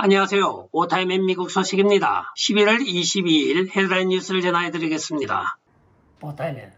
안녕하세요. 오타임의 미국 소식입니다. 11월 22일 헤드라인 뉴스를 전해드리겠습니다. 오타임의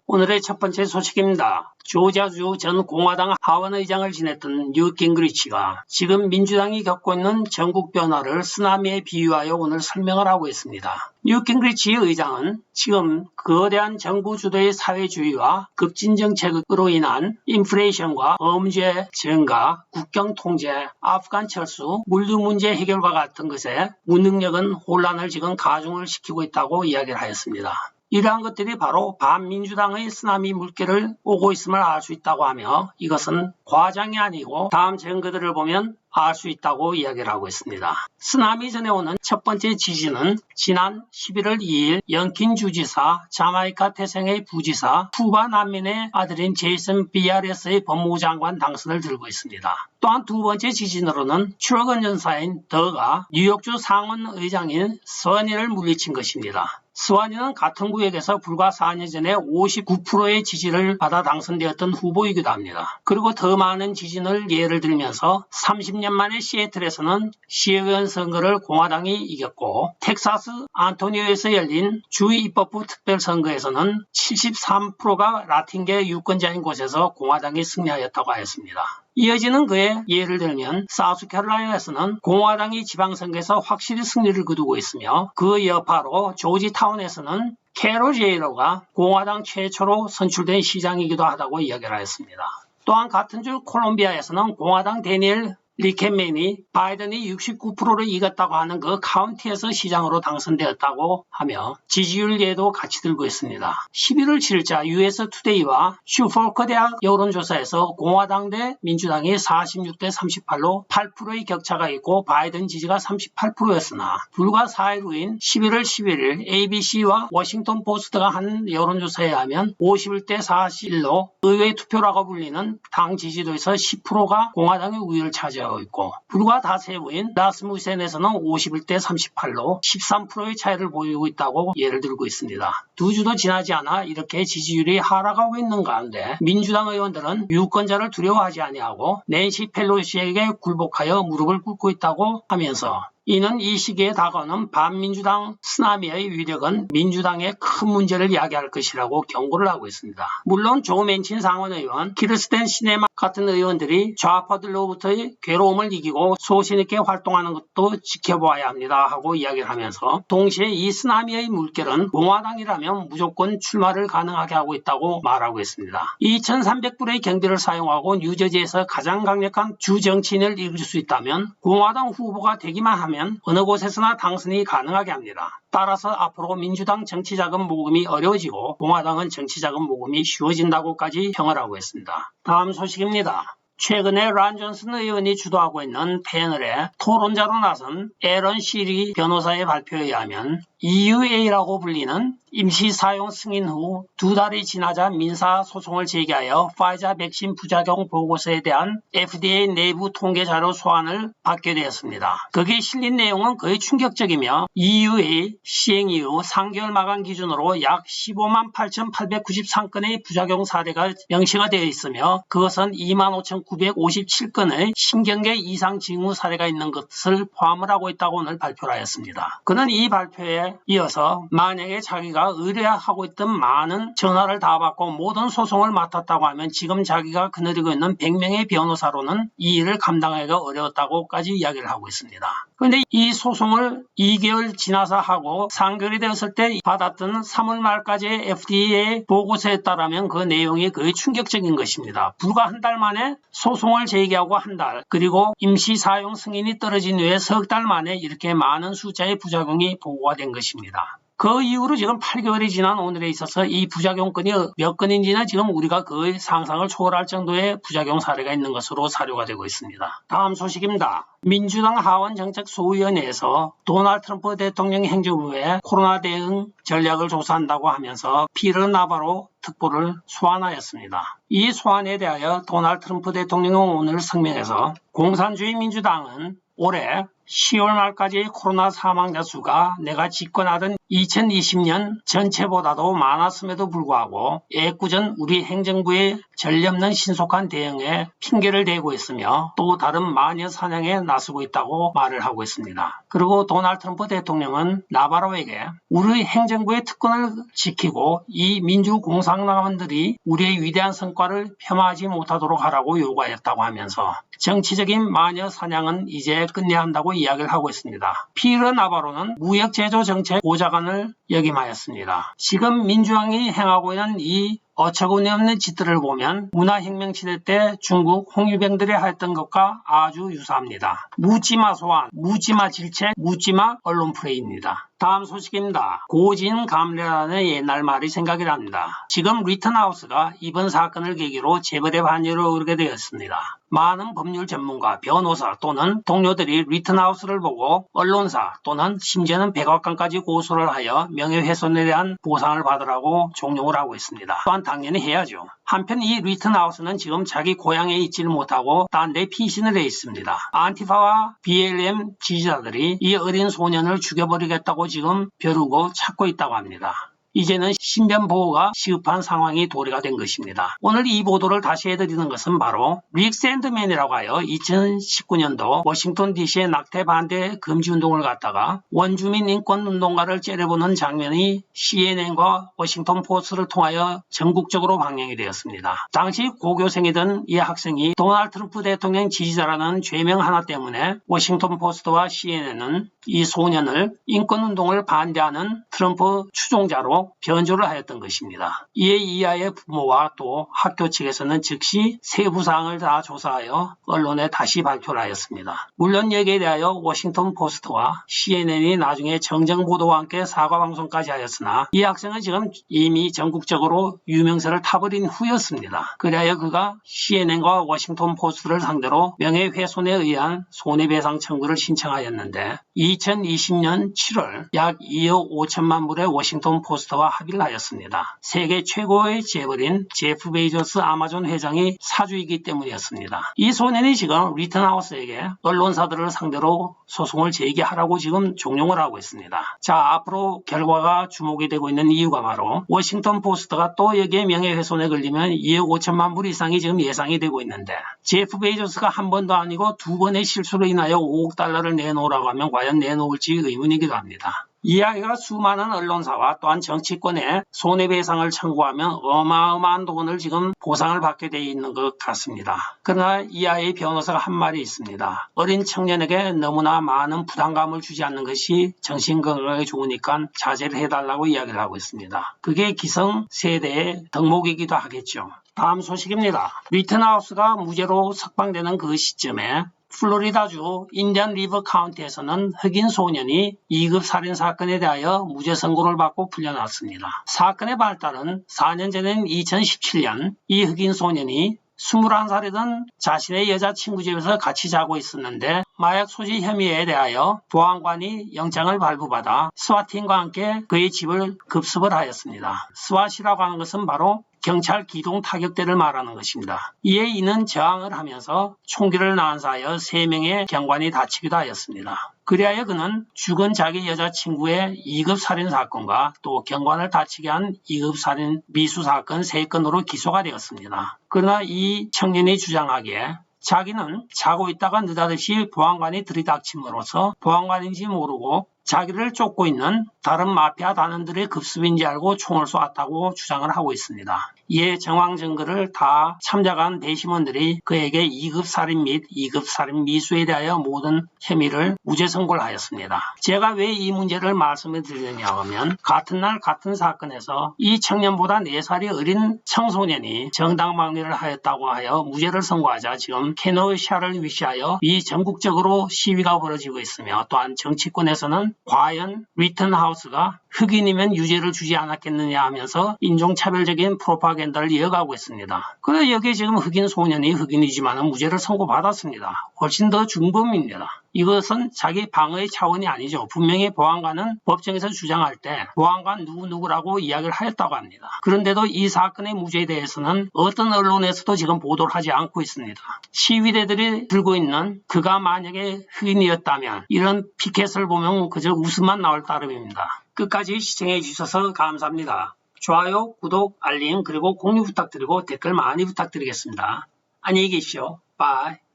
오늘의 첫 번째 소식입니다. 조지아주 전 공화당 하원 의장을 지냈던 뉴트 깅그리치가 지금 민주당이 겪고 있는 전국 변화를 쓰나미에 비유하여 오늘 설명을 하고 있습니다. 뉴트 깅그리치 의장은 지금 거대한 정부 주도의 사회주의와 급진 정책으로 인한 인플레이션과 범죄 증가, 국경 통제, 아프간 철수, 물류 문제 해결과 같은 것에 무능력은 혼란을 지금 가중을 시키고 있다고 이야기를 하였습니다. 이러한 것들이 바로 반민주당의 쓰나미 물결을 오고 있음을 알 수 있다고 하며 이것은 과장이 아니고 다음 증거들을 보면 알 수 있다고 이야기를 하고 있습니다. 쓰나미 전에 오는 첫 번째 지진은 지난 11월 2일 연킨 주지사, 자마이카 태생의 부지사, 쿠바 난민의 아들인 제이슨 BRS의 법무부 장관 당선을 들고 있습니다. 또한 두 번째 지진으로는 출근 연사인 더가 뉴욕주 상원 의장인 서니를 물리친 것입니다. 스와니는 같은 구역에서 불과 4년 전에 59%의 지지를 받아 당선되었던 후보이기도 합니다. 그리고 더 많은 지진을 예를 들면서 30년 만에 시애틀에서는 시의원 선거를 공화당이 이겼고 텍사스 안토니오에서 열린 주 입법부 특별선거에서는 73%가 라틴계 유권자인 곳에서 공화당이 승리하였다고 하였습니다. 이어지는 그의 예를 들면 사우스캐롤라이나에서는 공화당이 지방선거에서 확실히 승리를 거두고 있으며 그 여파로 조지타운에서는 캐롤 제이러가 공화당 최초로 선출된 시장이기도 하다고 이야기를 하였습니다. 또한 같은 주 콜롬비아에서는 공화당 데니엘 리켄맨이 바이든이 69%를 이겼다고 하는 그 카운티에서 시장으로 당선되었다고 하며 지지율 예도 같이 들고 있습니다. 11월 7일자 US 투데이와 슈폴크 대학 여론조사에서 공화당 대 민주당이 46대 38로 8%의 격차가 있고 바이든 지지가 38%였으나 불과 4일 후인 11월 11일 ABC와 워싱턴 포스트가 한 여론조사에 의하면 51대 41로 의회 투표라고 불리는 당 지지도에서 10%가 공화당의 우위를 차지하고 있고 불과 닷새 후인 라스무센에서는 51대 38로 13%의 차이를 보이고 있다고 예를 들고 있습니다. 두 주도 지나지 않아 이렇게 지지율이 하락하고 있는 가운데 민주당 의원들은 유권자를 두려워하지 아니하고 낸시 펠로시에게 굴복하여 무릎을 꿇고 있다고 하면서 이는 이 시기에 다가오는 반민주당 쓰나미의 위력은 민주당의 큰 문제를 야기할 것이라고 경고를 하고 있습니다. 물론 조 맨친 상원의원, 키르스텐 시네마 같은 의원들이 좌파들로부터의 괴로움을 이기고 소신있게 활동하는 것도 지켜보아야 합니다 하고 이야기를 하면서 동시에 이 쓰나미의 물결은 공화당이라면 무조건 출마를 가능하게 하고 있다고 말하고 있습니다. 2300불의 경비를 사용하고 뉴저지에서 가장 강력한 주 정치인을 이끌 수 있다면 공화당 후보가 되기만 하면 어느 곳에서나 당선이 가능하게 합니다. 따라서 앞으로 민주당 정치자금 모금이 어려워지고 공화당은 정치자금 모금이 쉬워진다고까지 평을 하고 있습니다. 다음 소식입니다. 최근에 란 존슨 의원이 주도하고 있는 패널에 토론자로 나선 에런 시리 변호사의 발표에 의하면 EUA라고 불리는 임시 사용 승인 후 2달이 지나자 민사소송을 제기하여 파이자 백신 부작용 보고서에 대한 FDA 내부 통계 자료 소환을 받게 되었습니다. 거기에 실린 내용은 거의 충격적이며 EUA 시행 이후 3개월 마감 기준으로 약 15만 8,893건의 부작용 사례가 명시가 되어 있으며 그것은 25,957건의 심경계 이상 징후 사례가 있는 것을 포함을 하고 있다고 오늘 발표를 하였습니다. 그는 이 발표에 이어서 만약에 자기가 의뢰하고 있던 많은 전화를 다 받고 모든 소송을 맡았다고 하면 지금 자기가 거느리고 있는 100명의 변호사로는 이 일을 감당하기가 어려웠다고까지 이야기를 하고 있습니다. 그런데 이 소송을 2개월 지나서 하고 3개월이 되었을 때 받았던 3월 말까지의 FDA 보고서에 따르면 그 내용이 거의 충격적인 것입니다. 불과 한 달 만에 소송을 제기하고 한 달, 그리고 임시 사용 승인이 떨어진 후에 석 달 만에 이렇게 많은 숫자의 부작용이 보고가 된 것입니다. 그 이후로 지금 8개월이 지난 오늘에 있어서 이 부작용건이 몇 건인지는 지금 우리가 거의 상상을 초월할 정도의 부작용 사례가 있는 것으로 사료가 되고 있습니다. 다음 소식입니다. 민주당 하원 정책소위원회에서 도널드 트럼프 대통령 행정부의 코로나 대응 전략을 조사한다고 하면서 피터 나바로 특보를 소환하였습니다. 이 소환에 대하여 도널드 트럼프 대통령은 오늘 성명에서 공산주의 민주당은 올해 10월 말까지의 코로나 사망자 수가 내가 집권하던 2020년 전체보다도 많았음에도 불구하고 애꿎은 우리 행정부의 전례없는 신속한 대응에 핑계를 대고 있으며 또 다른 마녀 사냥에 나서고 있다고 말을 하고 있습니다. 그리고 도널드 트럼프 대통령은 나바로에게 우리 행정부의 특권을 지키고 이 민주공산당원들이 우리의 위대한 성과를 폄하하지 못하도록 하라고 요구하였다고 하면서 정치적인 마녀 사냥은 이제 끝내야 한다고 이야기를 하고 있습니다. 피에르 나바로는 무역제조 정책 보좌관을 역임하였습니다. 지금 민주당이 행하고 있는 이 어처구니 없는 짓들을 보면 문화혁명 시대 때 중국 홍위병들이 했던 것과 아주 유사합니다. 묻지마 소환, 묻지마 질책, 묻지마 언론 플레이입니다. 다음 소식입니다. 고진감래라는 옛날 말이 생각이 납니다. 지금 리턴하우스가 이번 사건을 계기로 재벌의 반열을 오르게 되었습니다. 많은 법률 전문가, 변호사 또는 동료들이 리턴하우스를 보고 언론사 또는 심지어는 백악관까지 고소를 하여 명예훼손에 대한 보상을 받으라고 종용을 하고 있습니다. 또한 당연히 해야죠. 한편 이 리턴하우스는 지금 자기 고향에 있지를 못하고 딴 데 피신을 해 있습니다. 안티파와 BLM 지지자들이 이 어린 소년을 죽여버리겠다고 지금 벼르고 찾고 있다고 합니다. 이제는 신변 보호가 시급한 상황이 도래가 된 것입니다. 오늘 이 보도를 다시 해드리는 것은 바로 릭 샌드맨이라고 하여 2019년도 워싱턴 DC의 낙태 반대 금지 운동을 갖다가 원주민 인권 운동가를 째려보는 장면이 CNN과 워싱턴 포스트를 통하여 전국적으로 방영이 되었습니다. 당시 고교생이던 이 학생이 도널드 트럼프 대통령 지지자라는 죄명 하나 때문에 워싱턴 포스트와 CNN은 이 소년을 인권 운동을 반대하는 트럼프 추종자로 변조를 하였던 것입니다. 이에 이 아이의 부모와 또 학교 측에서는 즉시 세부 사항을 다 조사하여 언론에 다시 발표를 하였습니다. 물론 여기에 대하여 워싱턴 포스트와 CNN이 나중에 정정 보도와 함께 사과 방송까지 하였으나 이 학생은 지금 이미 전국적으로 유명세를 타버린 후였습니다. 그리하여 그가 CNN과 워싱턴 포스트를 상대로 명예훼손에 의한 손해배상 청구를 신청하였는데 2020년 7월 약 2억 5천만 불의 워싱턴 포스트와 합의를 하였습니다. 세계 최고의 재벌인 제프 베이조스 아마존 회장이 사주이기 때문이었습니다. 이 소년이 지금 리턴하우스에게 언론사들을 상대로 소송을 제기하라고 지금 종용을 하고 있습니다. 자, 앞으로 결과가 주목이 되고 있는 이유가 바로 워싱턴 포스트가 또 여기에 명예훼손에 걸리면 2억 5천만 불 이상이 지금 예상이 되고 있는데 제프 베이조스가 한 번도 아니고 두 번의 실수로 인하여 5억 달러를 내놓으라고 하면 과연 내놓을지 의문이기도 합니다. 이 아이가 수많은 언론사와 또한 정치권에 손해배상을 청구하면 어마어마한 돈을 지금 보상을 받게 돼 있는 것 같습니다. 그러나 이 아이의 변호사가 한 말이 있습니다. 어린 청년에게 너무나 많은 부담감을 주지 않는 것이 정신건강에 좋으니까 자제를 해달라고 이야기를 하고 있습니다. 그게 기성세대의 덕목이기도 하겠죠. 다음 소식입니다. 리턴하우스가 무죄로 석방되는 그 시점에 플로리다주 인디안 리버 카운티에서는 흑인 소년이 2급 살인 사건에 대하여 무죄 선고를 받고 풀려났습니다. 사건의 발단은 4년 전인 2017년 이 흑인 소년이 21살이던 자신의 여자친구 집에서 같이 자고 있었는데 마약 소지 혐의에 대하여 보안관이 영장을 발부받아 스와팀과 함께 그의 집을 급습을 하였습니다. 스와시라고 하는 것은 바로 경찰 기동 타격대를 말하는 것입니다. 이에 이는 저항을 하면서 총기를 난사하여 3명의 경관이 다치기도 하였습니다. 그리하여 그는 죽은 자기 여자친구의 2급 살인 사건과 또 경관을 다치게 한 2급 살인 미수 사건 3건으로 기소가 되었습니다. 그러나 이 청년이 주장하기에 자기는 자고 있다가 느닷없이 보안관이 들이닥침으로써 보안관인지 모르고 자기를 쫓고 있는 다른 마피아 단원들의 급습인지 알고 총을 쏘았다고 주장을 하고 있습니다. 이에 정황 증거를 다 참작한 배심원들이 그에게 2급 살인 및 2급 살인 미수에 대하여 모든 혐의를 무죄 선고를 하였습니다. 제가 왜 이 문제를 말씀을 드리느냐 하면 같은 날 같은 사건에서 이 청년보다 4살이 어린 청소년이 정당방위를 하였다고 하여 무죄를 선고하자 지금 케노샤를 위시하여 이 전국적으로 시위가 벌어지고 있으며 또한 정치권에서는 과연 리턴하우스가 흑인이면 유죄를 주지 않았겠느냐 하면서 인종차별적인 프로파간다를 이어가고 있습니다. 그런데 여기에 지금 흑인 소년이 흑인이지만 무죄를 선고받았습니다. 훨씬 더 중범입니다. 이것은 자기 방어의 차원이 아니죠. 분명히 보안관은 법정에서 주장할 때 보안관 누구누구라고 이야기를 하였다고 합니다. 그런데도 이 사건의 무죄에 대해서는 어떤 언론에서도 지금 보도를 하지 않고 있습니다. 시위대들이 들고 있는 그가 만약에 흑인이었다면 이런 피켓을 보면 그저 웃음만 나올 따름입니다. 끝까지 시청해 주셔서 감사합니다. 좋아요, 구독, 알림 그리고 공유 부탁드리고 댓글 많이 부탁드리겠습니다. 안녕히 계십시오. 바이.